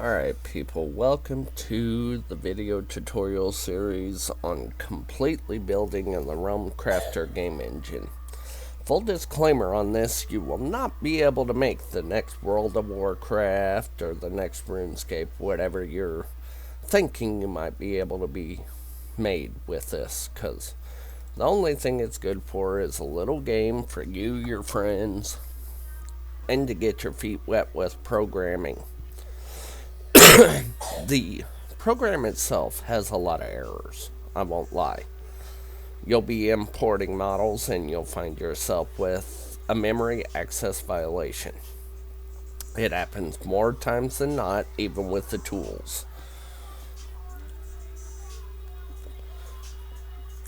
Alright people, welcome to the video tutorial series on completely building in the RealmCrafter game engine. Full disclaimer on this, you will not be able to make the next World of Warcraft or the next RuneScape, whatever you're thinking you might be able to be made with this, because the only thing it's good for is a little game for you, your friends, and to get your feet wet with programming. The program itself has a lot of errors, I won't lie. You'll be importing models and you'll find yourself with a memory access violation. It happens more times than not, even with the tools.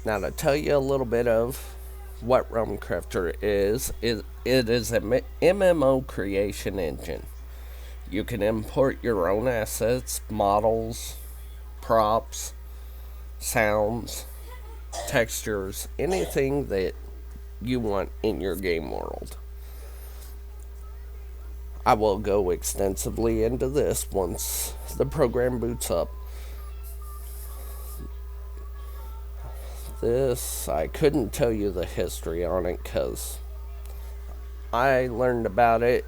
Now, to tell you a little bit of what RealmCrafter is, it is an MMO creation engine. You can import your own assets, models, props, sounds, textures, anything that you want in your game world. I will go extensively into this once the program boots up. This, I couldn't tell you the history on it because I learned about it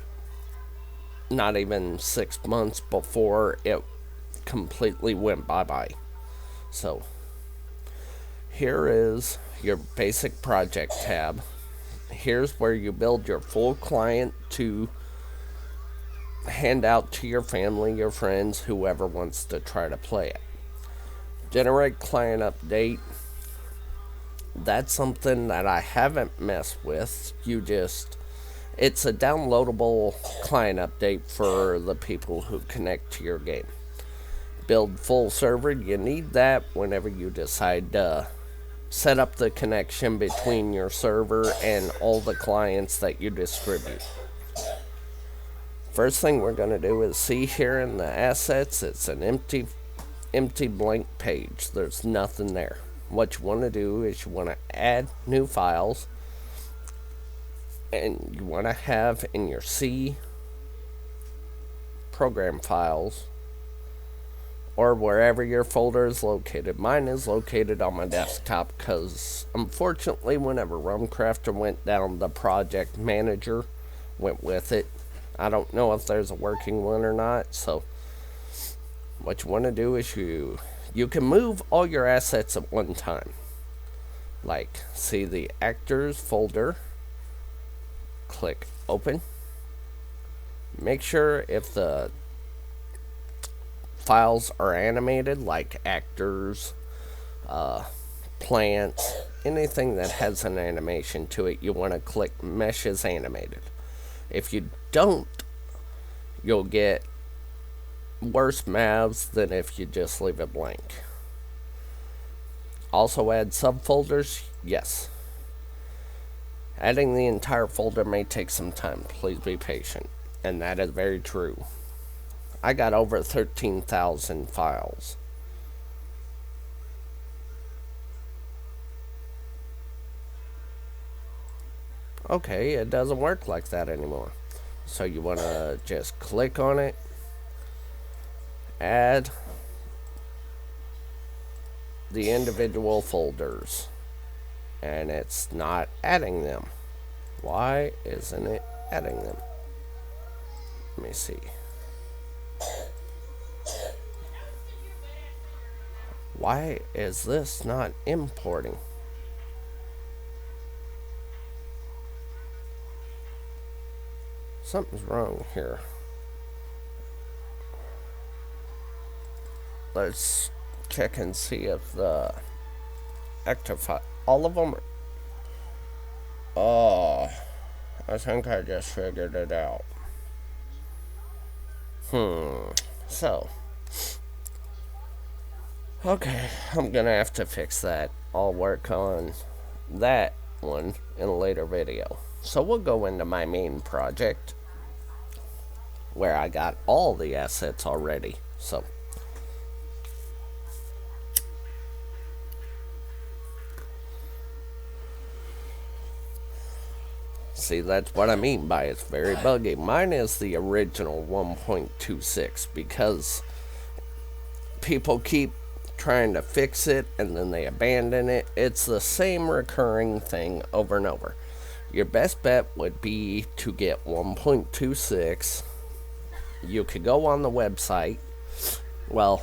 not even 6 months before it completely went bye-bye. So, here is your basic project tab. Here's where you build your full client to hand out to your family, your friends, whoever wants to try to play it. Generate client update. That's something that I haven't messed with. It's a downloadable client update for the people who connect to your game. Build full server. You need that whenever you decide to set up the connection between your server and all the clients that you distribute. First thing we're going to do is see here in the assets, it's an empty blank page. There's nothing there. What you want to do is you want to add new files, and you want to have in your C program files or wherever your folder is located. Mine is located on my desktop because unfortunately whenever RealmCrafter went down, the project manager went with it. I don't know if there's a working one or not, so what you want to do is you can move all your assets at one time. Like, see the actors folder, click open. Make sure if the files are animated, like actors, plants, anything that has an animation to it, you want to click mesh as animated. If you don't, you'll get worse maps than if you just leave it blank. Also add subfolders, yes. Adding the entire folder may take some time. Please be patient. And that is very true. I got over 13,000 files. Okay, it doesn't work like that anymore. So you want to just click on it, add the individual folders, and it's not adding them. Why isn't it adding them? Let me see. Why is this not importing? Something's wrong here. Let's check and see if the active file, all of them are. Oh, I think I just figured it out. So, okay, I'm gonna have to fix that. I'll work on that one in a later video. So we'll go into my main project where I got all the assets already. See, that's what I mean by it's very buggy. Mine is the original 1.26 because people keep trying to fix it and then they abandon it. It's the same recurring thing over and over. Your best bet would be to get 1.26. You could go on the website, well,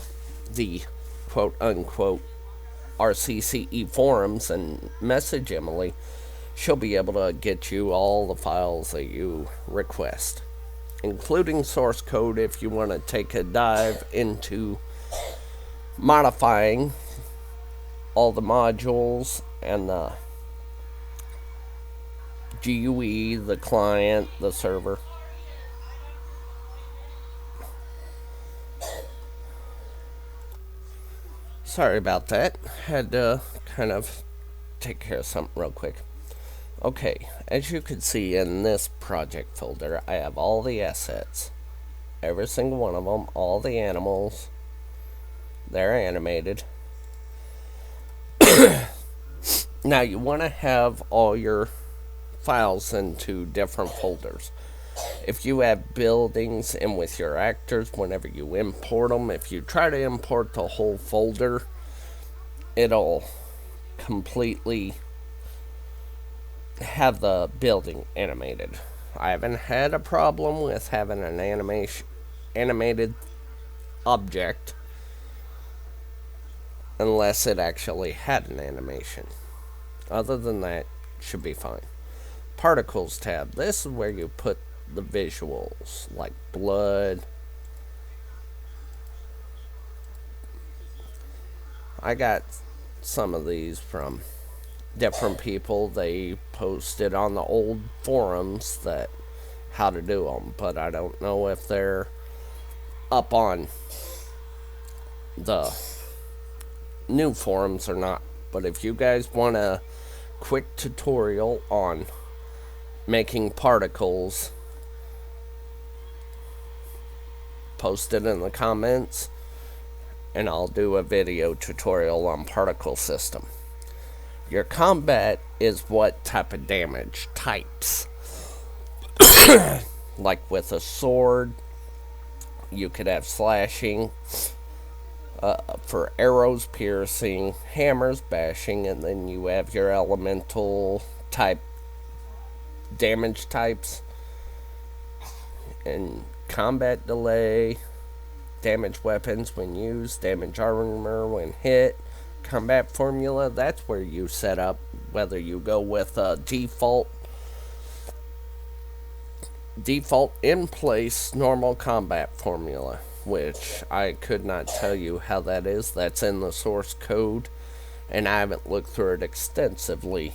the quote unquote RCCE forums, and message Emily. She'll be able to get you all the files that you request, including source code if you want to take a dive into modifying all the modules and the GUE, the client, the server. Sorry about that. Had to kind of take care of something real quick. Okay, as you can see in this project folder, I have all the assets. Every single one of them, all the animals. They're animated. Now you want to have all your files into different folders. If you have buildings and with your actors, whenever you import them, if you try to import the whole folder, it'll completely have the building animated. I haven't had a problem with having an animated object unless it actually had an animation. Other than that, should be fine. Particles tab. This is where you put the visuals like blood. I got some of these from different people. They posted on the old forums that how to do them, but I don't know if they're up on the new forums or not. But if you guys want a quick tutorial on making particles, post it in the comments and I'll do a video tutorial on particle system. Your combat is what type of damage types. Like with a sword, you could have slashing, for arrows, piercing, hammers, bashing, and then you have your elemental type damage types, and combat delay, damage weapons when used, damage armor when hit, combat formula. That's where you set up whether you go with a default in place normal combat formula, which I could not tell you how that is. That's in the source code and I haven't looked through it extensively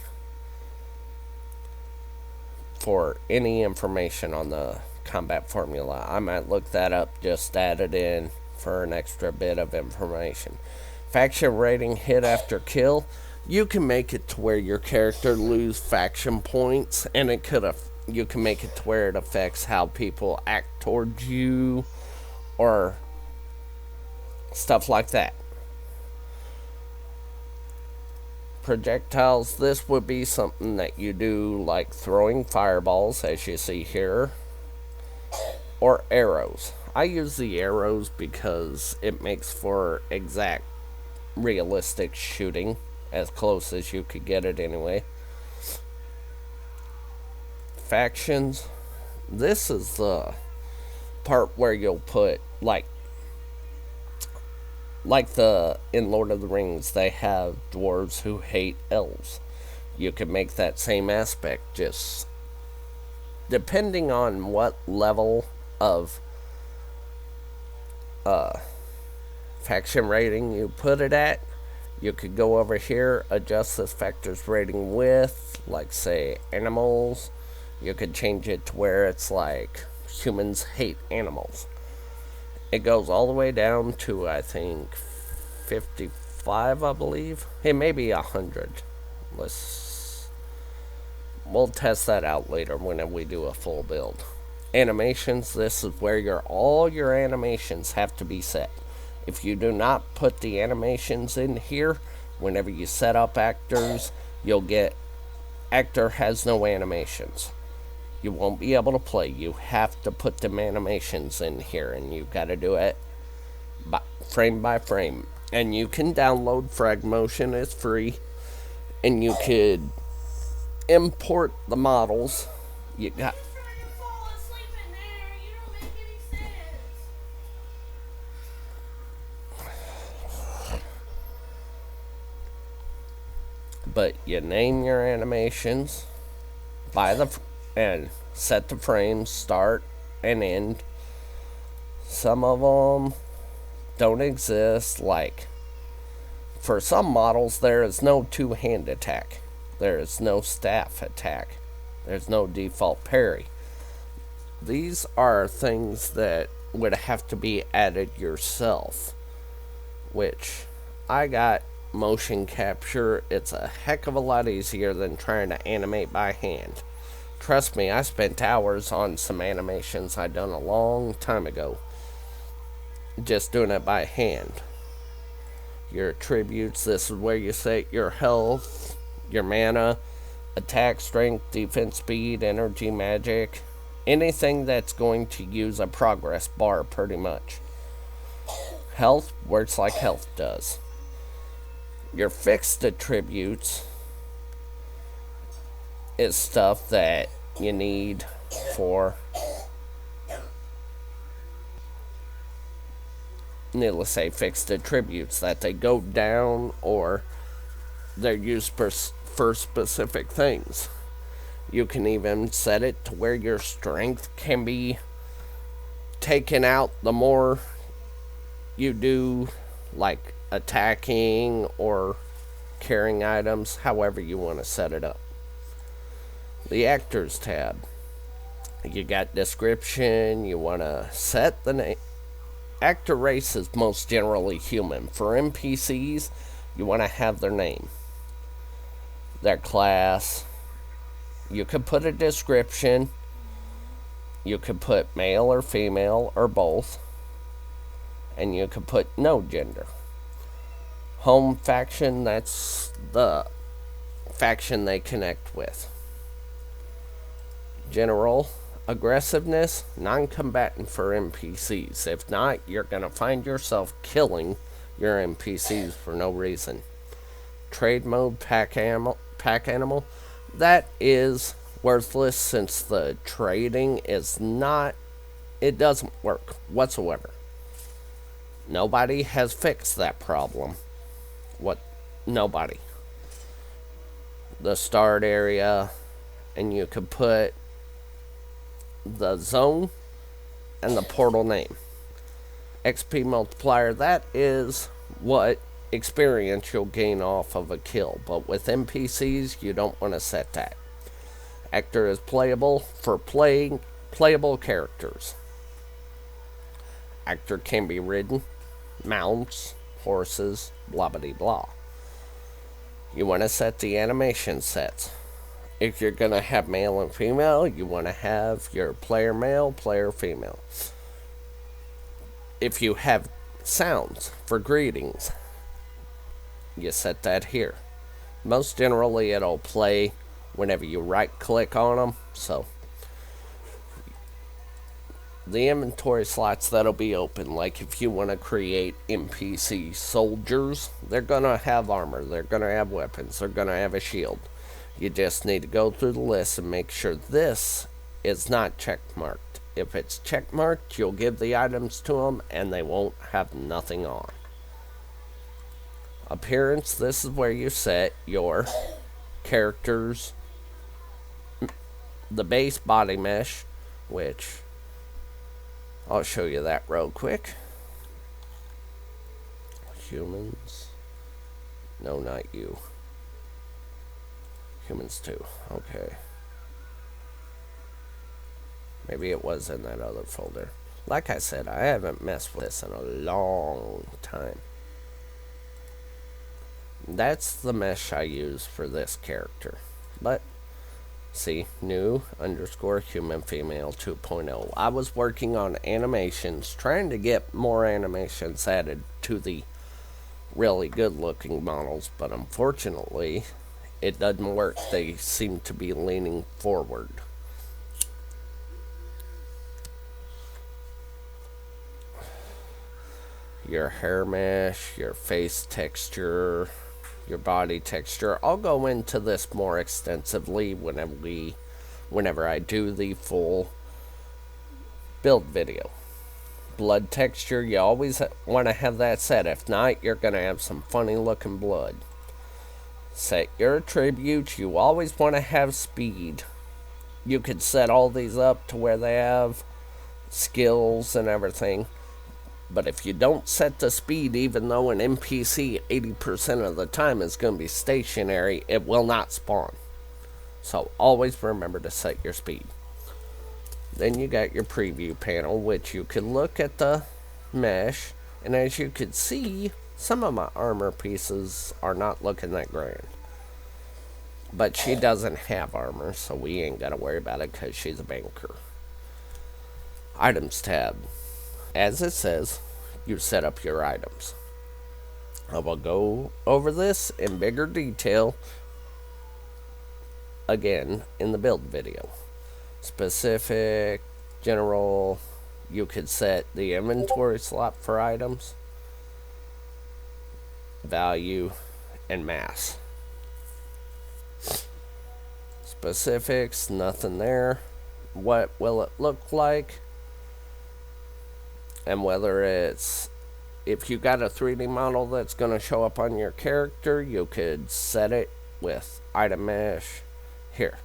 for any information on the combat formula. I might look that up, just add it in for an extra bit of information. Faction rating hit after kill. You can make it to where your character lose faction points, and you can make it to where it affects how people act towards you or stuff like that. Projectiles, this would be something that you do like throwing fireballs, as you see here, or arrows. I use the arrows because it makes for exact realistic shooting, as close as you could get it anyway. Factions, this is the part where you'll put like in Lord of the Rings, they have dwarves who hate elves. You could make that same aspect, just depending on what level of faction rating you put it at. You could go over here, adjust this factor's rating with, like say animals. You could change it to where it's like humans hate animals. It goes all the way down to, I think, 55, I believe. It may be 100. We'll test that out later when we do a full build. Animations, this is where all your animations have to be set. If you do not put the animations in here, whenever you set up actors, you'll get actor has no animations. you won't be able to play. You have to put them animations in here, and you got to do it frame by frame. And you can download Fragmotion, it's free, and you could import the models. You got but you name your animations by and set the frames start and end. Some of them don't exist, like for some models there is no two-hand attack, there is no staff attack, there's no default parry. These are things that would have to be added yourself, which I got motion capture. It's a heck of a lot easier than trying to animate by hand. Trust me, I spent hours on some animations I done a long time ago just doing it by hand. Your attributes, this is where you set your health, your mana, attack, strength, defense, speed, energy, magic, anything that's going to use a progress bar pretty much. Health works like health does. Your fixed attributes is stuff that you need for, needless to say, fixed attributes that they go down or they're used for specific things. You can even set it to where your strength can be taken out the more you do, like attacking or carrying items, however you want to set it up. The Actors tab. You got description, you want to set the name. Actor race is most generally human. For NPCs, you want to have their name, their class. You could put a description. You could put male or female or both. And you could put no gender. Home faction, that's the faction they connect with. General aggressiveness, non-combatant for NPCs. If not, you're going to find yourself killing your NPCs for no reason. Trade mode, pack animal, that is worthless since the trading is not, it doesn't work whatsoever. Nobody has fixed that problem. Nobody. The start area, and you could put the zone and the portal name. XP multiplier, that is what experience you'll gain off of a kill, but with NPCs you don't want to set that. Actor is playable for playing playable characters. Actor can be ridden, mounts, horses, blah blah blah. You want to set the animation sets. If you're going to have male and female, you want to have your player male, player female. If you have sounds for greetings, you set that here. Most generally, it'll play whenever you right click on them. So, the inventory slots that'll be open, like if you want to create NPC soldiers, they're going to have armor, they're going to have weapons, they're going to have a shield. You just need to go through the list and make sure this is not checkmarked. If it's checkmarked, you'll give the items to them and they won't have nothing on. Appearance, this is where you set your characters, the base body mesh, which I'll show you that real quick. Humans. No, not you. Humans too. Okay. Maybe it was in that other folder. Like I said, I haven't messed with this in a long time. That's the mesh I use for this character. But see, new _ human female 2.0. I was working on animations, trying to get more animations added to the really good looking models, but unfortunately, it doesn't work. They seem to be leaning forward. your hair mesh, your face texture, your body texture. I'll go into this more extensively whenever I do the full build video. Blood texture, you always want to have that set. If not, you're going to have some funny looking blood. Set your attributes. You always want to have speed. You could set all these up to where they have skills and everything. But if you don't set the speed, even though an NPC 80% of the time is going to be stationary, it will not spawn. So always remember to set your speed. Then you got your preview panel, which you can look at the mesh. And as you can see, some of my armor pieces are not looking that grand. But she doesn't have armor, so we ain't got to worry about it because she's a banker. Items tab. As it says, you set up your items. I will go over this in bigger detail again in the build video. Specific, general, you could set the inventory slot for items, value, and mass. Specifics, nothing there. What will it look like? And whether it's, if you got a 3D model that's going to show up on your character, you could set it with item mesh here.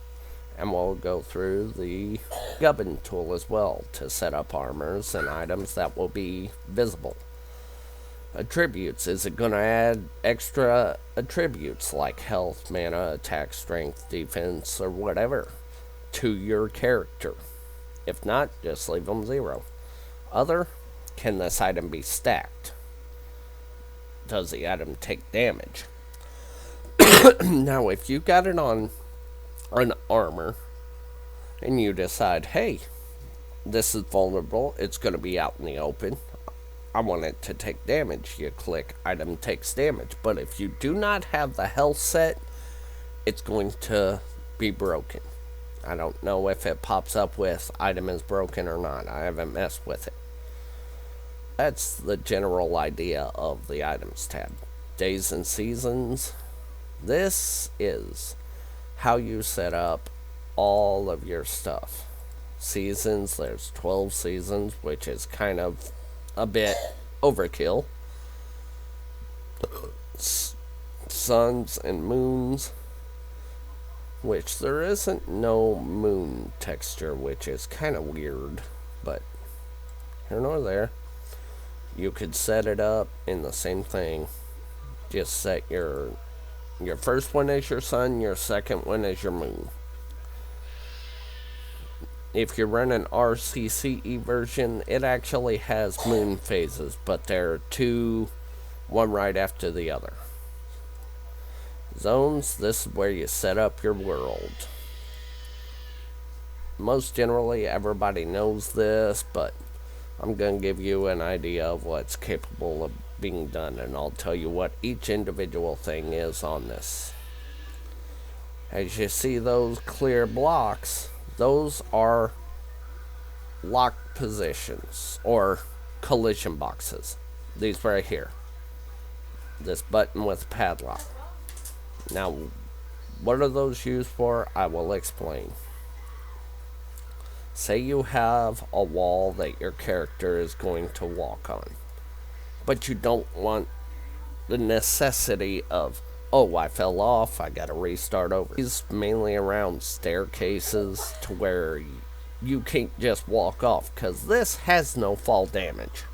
And we'll go through the gubbin tool as well to set up armors and items that will be visible. Attributes, is it going to add extra attributes like health, mana, attack, strength, defense, or whatever to your character? If not, just leave them 0. Other, can this item be stacked? Does the item take damage? Now, if you got it on an armor and you decide, hey, this is vulnerable, it's going to be out in the open, I want it to take damage, you click item takes damage. But if you do not have the health set, it's going to be broken. I don't know if it pops up with item is broken or not. I haven't messed with it. That's the general idea of the items tab. Days and seasons. This is how you set up all of your stuff. Seasons, there's 12 seasons, which is kind of a bit overkill. Suns and moons, which there isn't no moon texture, which is kind of weird, but here nor there. You could set it up in the same thing. Just set your first one as your sun, your second one as your moon. If you run an RCCE version, it actually has moon phases, but they're two, one right after the other. Zones, this is where you set up your world. Most generally, everybody knows this, but I'm going to give you an idea of what's capable of being done, and I'll tell you what each individual thing is on this. As you see those clear blocks, those are lock positions or collision boxes. These right here. This button with padlock. Now, what are those used for? I will explain. Say you have a wall that your character is going to walk on, but you don't want the necessity of, oh, I fell off, I gotta restart over. It's mainly around staircases to where you can't just walk off, because this has no fall damage.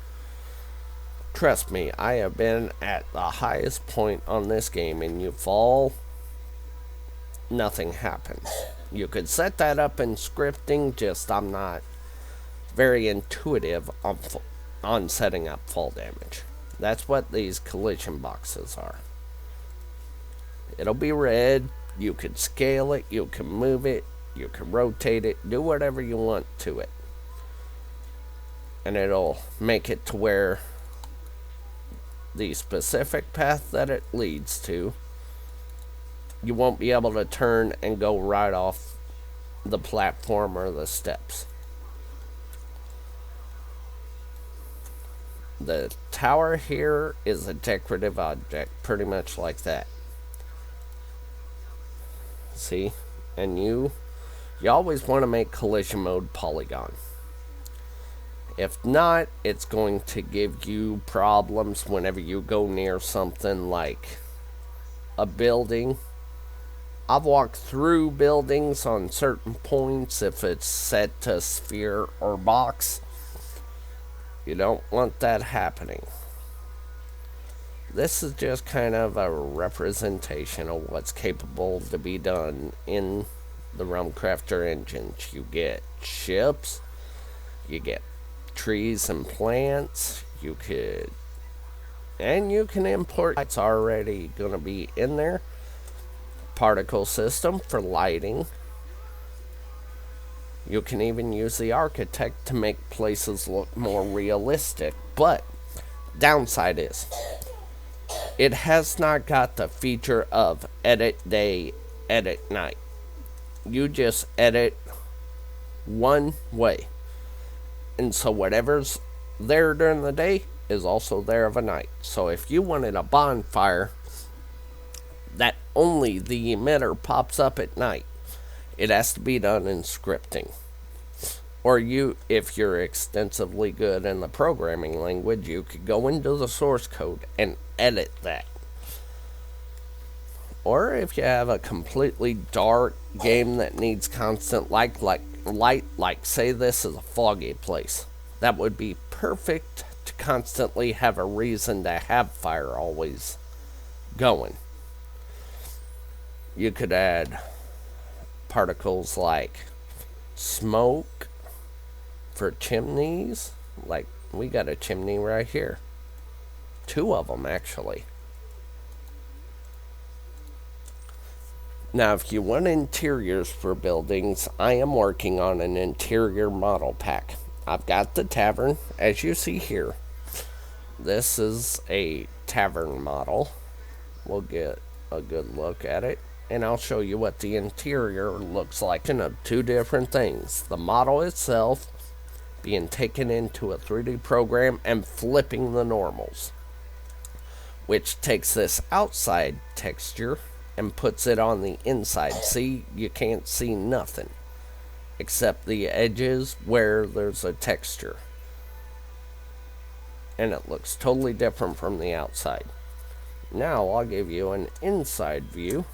Trust me, I have been at the highest point on this game, and you fall, nothing happens. You could set that up in scripting, just I'm not very intuitive on setting up fall damage. That's what these collision boxes are. It'll be red, you can scale it, you can move it, you can rotate it, do whatever you want to it. And it'll make it to where the specific path that it leads to, you won't be able to turn and go right off the platform or the steps. The tower here is a decorative object, pretty much like that. See? And you always want to make collision mode polygon. If not, it's going to give you problems whenever you go near something like a building. I've walked through buildings on certain points if it's set to sphere or box. You don't want that happening. This is just kind of a representation of what's capable to be done in the RealmCrafter engines. You get ships, you get trees and plants, you can import. It's already going to be in there. Particle system for lighting. You can even use the architect to make places look more realistic. But downside is it has not got the feature of edit day, edit night. You just edit one way. And so whatever's there during the day is also there of a night. So if you wanted a bonfire that only the emitter pops up at night, it has to be done in scripting. Or if you're extensively good in the programming language, you could go into the source code and edit that. Or if you have a completely dark game that needs constant light, like say this is a foggy place, that would be perfect to constantly have a reason to have fire always going. You could add particles like smoke for chimneys. Like we got a chimney right here. 2 of them actually. Now if you want interiors for buildings, I am working on an interior model pack. I've got the tavern as you see here. This is a tavern model. We'll get a good look at it, and I'll show you what the interior looks like. Of 2 different things. The model itself being taken into a 3D program and flipping the normals, which takes this outside texture and puts it on the inside. See, you can't see nothing except the edges where there's a texture. And it looks totally different from the outside. Now I'll give you an inside view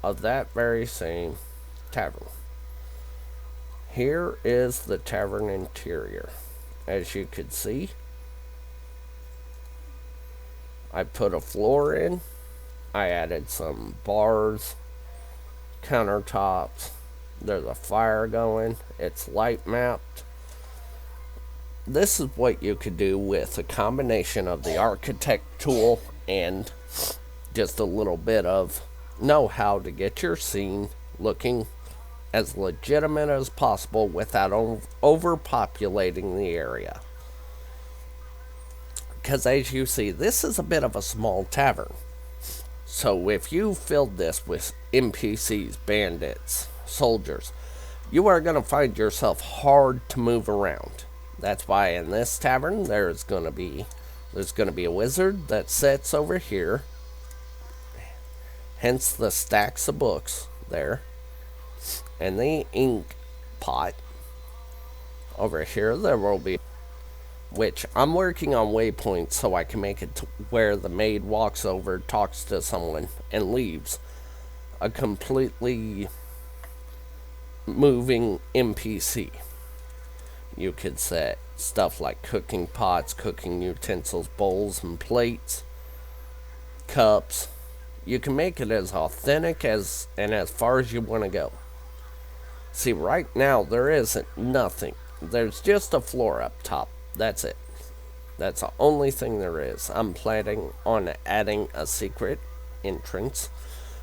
of that very same tavern. Here is the tavern interior. As you can see, I put a floor in. I added some bars, countertops. There's a fire going. It's light mapped. This is what you could do with a combination of the architect tool and just a little bit of know-how to get your scene looking as legitimate as possible without overpopulating the area. Because as you see, this is a bit of a small tavern. So if you filled this with NPCs, bandits, soldiers, you are going to find yourself hard to move around. That's why in this tavern there's going to be a wizard that sits over here. Hence the stacks of books there. And the ink pot. Over here there will be, which I'm working on waypoints so I can make it to where the maid walks over, talks to someone, and leaves. A completely moving NPC. You could set stuff like cooking pots, cooking utensils, bowls and plates, cups. You can make it as authentic as far as you want to go. See, right now there isn't nothing. There's just a floor up top. That's it. That's the only thing there is. I'm planning on adding a secret entrance.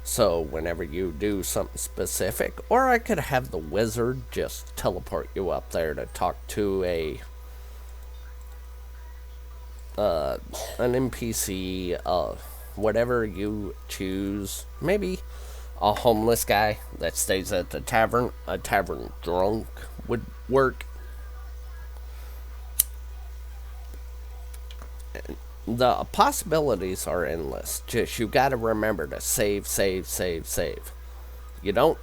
So whenever you do something specific, or I could have the wizard just teleport you up there to talk to an NPC, whatever you choose. Maybe a homeless guy that stays at the tavern. A tavern drunk would work. The possibilities are endless. Just you got to remember to save, save, save, save. You don't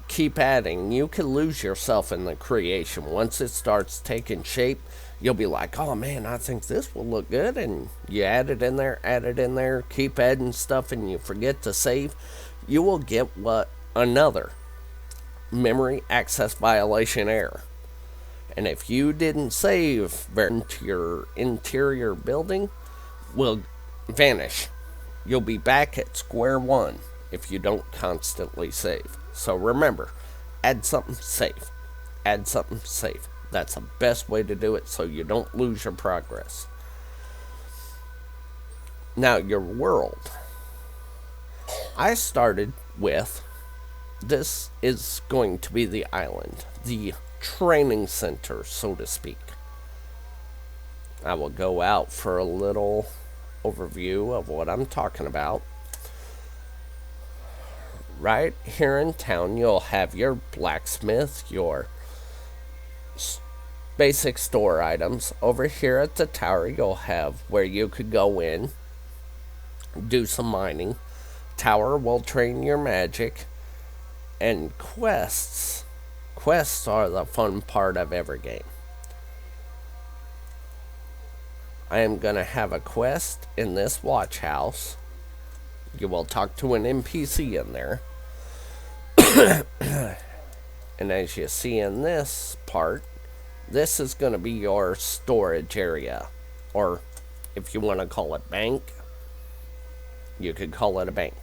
keep adding. You can lose yourself in the creation. Once it starts taking shape, you'll be like, oh man, I think this will look good. And you add it in there, keep adding stuff, and you forget to save. You will get what? Another memory access violation error. And if you didn't save, your interior building will vanish. You'll be back at square one if you don't constantly save. So remember, add something, save. Add something, save. That's the best way to do it so you don't lose your progress. Now, your world. I started with, this is going to be the island, the training center, so to speak. I will go out for a little overview of what I'm talking about. Right here in town, you'll have your blacksmith, your basic store items. Over here at the tower, you'll have where you could go in, do some mining. Tower will train your magic. And quests. Quests are the fun part of every game. I am going to have a quest in this watch house. You will talk to an NPC in there. And as you see in this part, this is going to be your storage area. Or if you want to call it bank, you could call it a bank.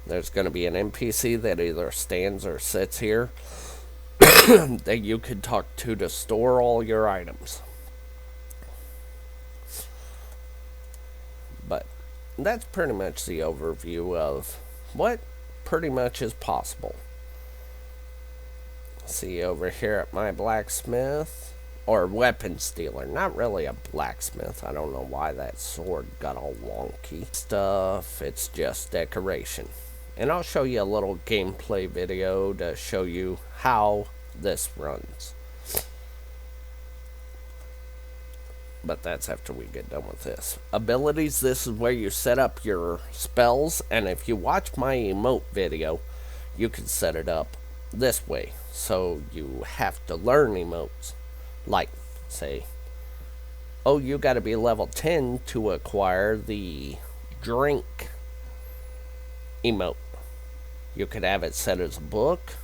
There's going to be an NPC that either stands or sits here that you could talk to store all your items. But that's pretty much the overview of what pretty much is possible. See over here at my blacksmith, or weapons dealer, not really a blacksmith. I don't know why that sword got all wonky. Stuff, it's just decoration. And I'll show you a little gameplay video to show you how this runs. But that's after we get done with this. Abilities, this is where you set up your spells. And if you watch my emote video, you can set it up this way. So you have to learn emotes. Like, say, oh, you got to be level 10 to acquire the drink emote. You could have it set as a book,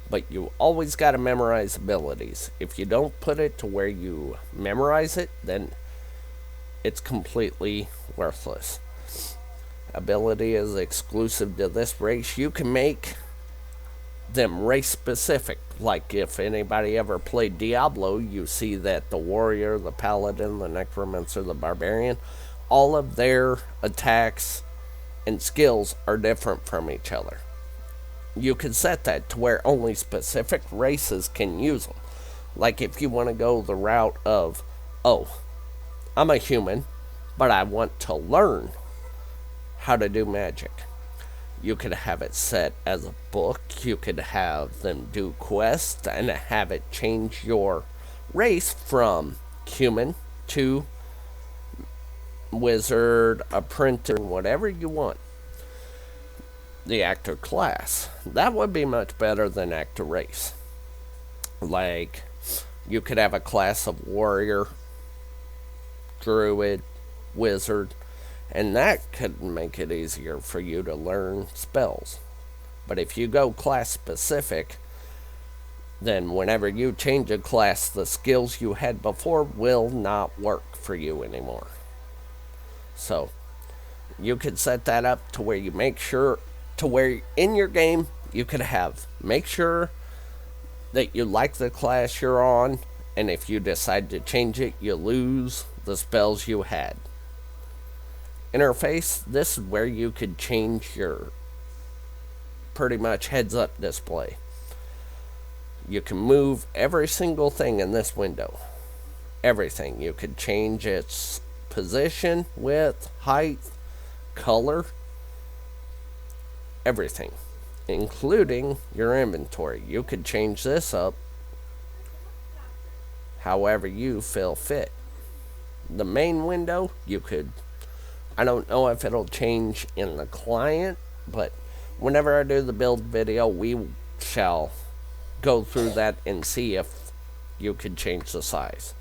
but you always got to memorize abilities. If you don't put it to where you memorize it, then it's completely worthless. Ability is exclusive to this race. You can make them race specific. Like if anybody ever played Diablo, you see that the warrior, the paladin, the necromancer, the barbarian, all of their attacks and skills are different from each other. You can set that to where only specific races can use them. Like if you want to go the route of, oh, I'm a human, but I want to learn how to do magic. You could have it set as a book. You could have them do quests and have it change your race from human to wizard, apprentice, whatever you want. The actor class. That would be much better than actor race. Like, you could have a class of warrior, druid, wizard, and that could make it easier for you to learn spells. But if you go class specific, then whenever you change a class, the skills you had before will not work for you anymore. So, you could set that up to where you make sure, to where in your game, you could have, make sure that you like the class you're on, and if you decide to change it, you lose the spells you had. Interface, this is where you could change your pretty much heads-up display. You can move every single thing in this window. Everything. You could change its position, width, height, color, everything, including your inventory. You could change this up however you feel fit. the main window, you could, I don't know if it'll change in the client, but whenever I do the build video, we shall go through that and see if you could change the size.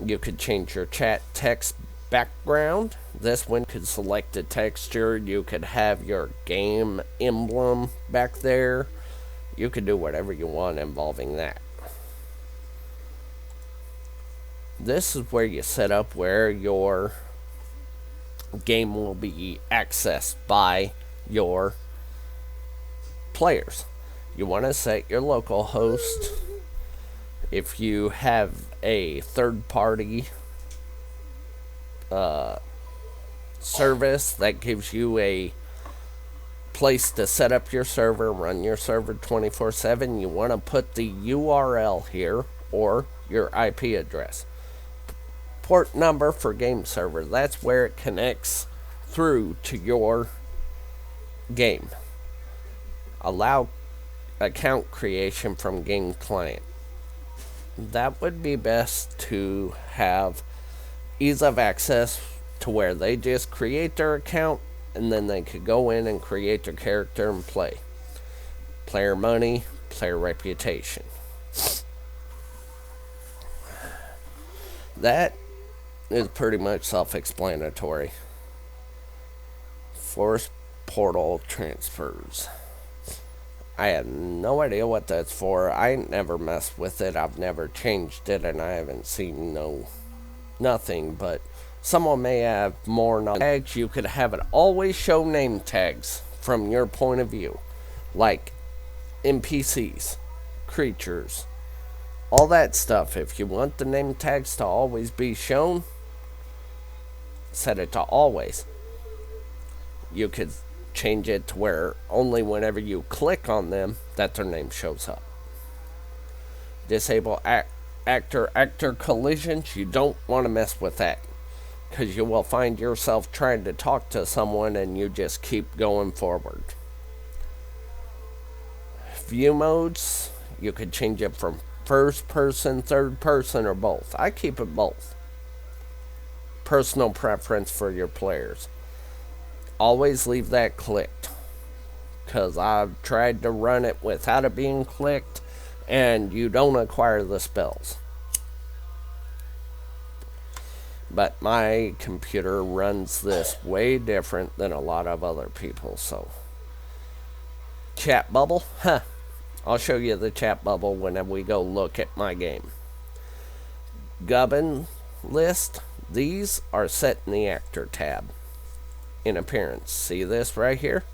You could change your chat text background. This one could select a texture. You could have your game emblem back there. You could do whatever you want involving that. This is where you set up where your game will be accessed by your players. You want to set your local host. If you have a third-party service that gives you a place to set up your server, run your server 24/7, you want to put the URL here or your IP address. Port number for game server, that's where it connects through to your game. Allow account creation from game client. That would be best to have ease of access to where they just create their account and then they could go in and create their character and play. Player money, player reputation. That is pretty much self-explanatory. Force portal transfers. I have no idea what that's for. I ain't never messed with it. I've never changed it, and I haven't seen nothing. But someone may have more knowledge. You could have it always show name tags from your point of view, like NPCs, creatures, all that stuff. If you want the name tags to always be shown, set it to always. You could change it to where only whenever you click on them that their name shows up. Disable actor collisions. You don't want to mess with that, because you will find yourself trying to talk to someone and you just keep going forward. View modes, you could change it from first person, third person, or both. I keep it both. Personal preference for your players. Always leave that clicked, because I've tried to run it without it being clicked and you don't acquire the spells. But my computer runs this way different than a lot of other people, so. Chat bubble? Huh. I'll show you the chat bubble whenever we go look at my game. Gubbin list. These are set in the actor tab. In appearance. See this right here?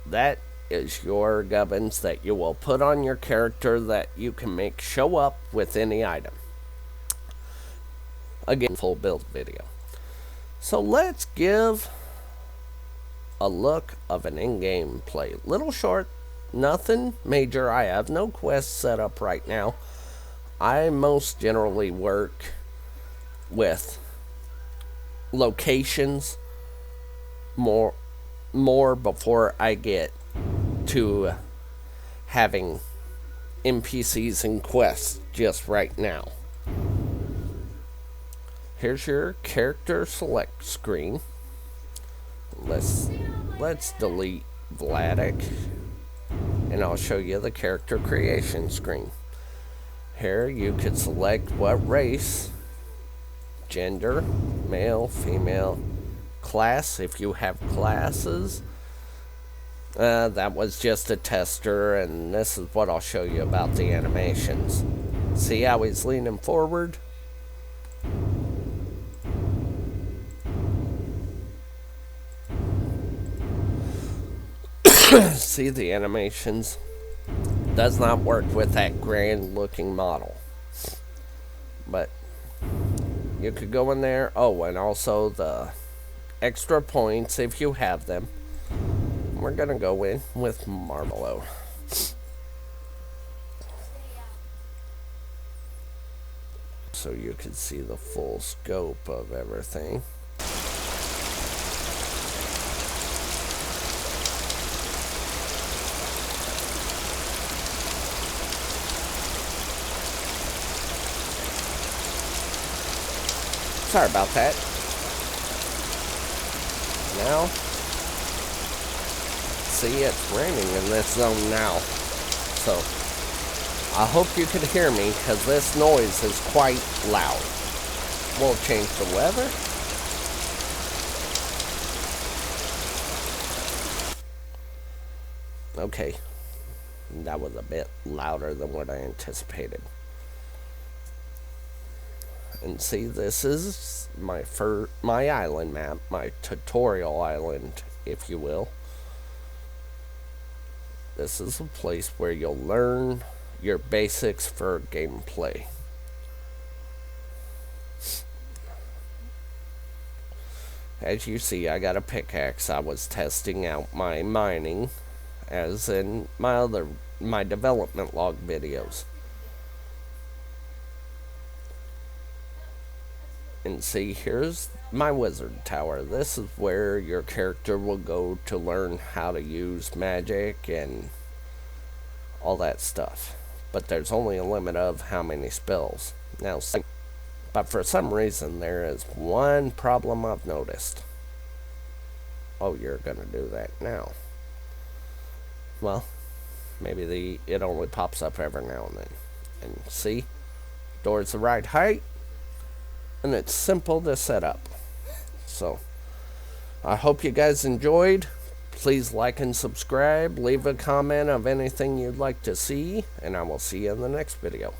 That is your gubbins that you will put on your character that you can make show up with any item. Again, full build video. So let's give a look of an in-game play. Little short, nothing major. I have no quests set up right now. I most generally work with locations more before I get to having NPCs and quests just right now. Here's your character select screen. Let's delete Vladik, and I'll show you the character creation screen. Here you could select what race, gender, male, female, class if you have classes. That was just a tester, and this is what I'll show you about the animations. See how he's leaning forward? See, the animations does not work with that grand looking model, but you could go in there. Oh, and also the extra points if you have them. We're gonna go in with Marvelo. So you can see the full scope of everything. Sorry about that. Now, see, it's raining in this zone now. So, I hope you can hear me, because this noise is quite loud. We'll change the weather. Okay, that was a bit louder than what I anticipated. And see, this is my island map, my tutorial island, if you will. This is a place where you'll learn your basics for gameplay. As you see, I got a pickaxe. I was testing out my mining, as in my development log videos. And see, here's my wizard tower. This is where your character will go to learn how to use magic and all that stuff. But there's only a limit of how many spells. Now, but for some reason, there is one problem I've noticed. Oh, you're gonna do that now. Well, maybe it only pops up every now and then. And see, door's the right height. And it's simple to set up. So, I hope you guys enjoyed. Please like and subscribe. Leave a comment of anything you'd like to see. And I will see you in the next video.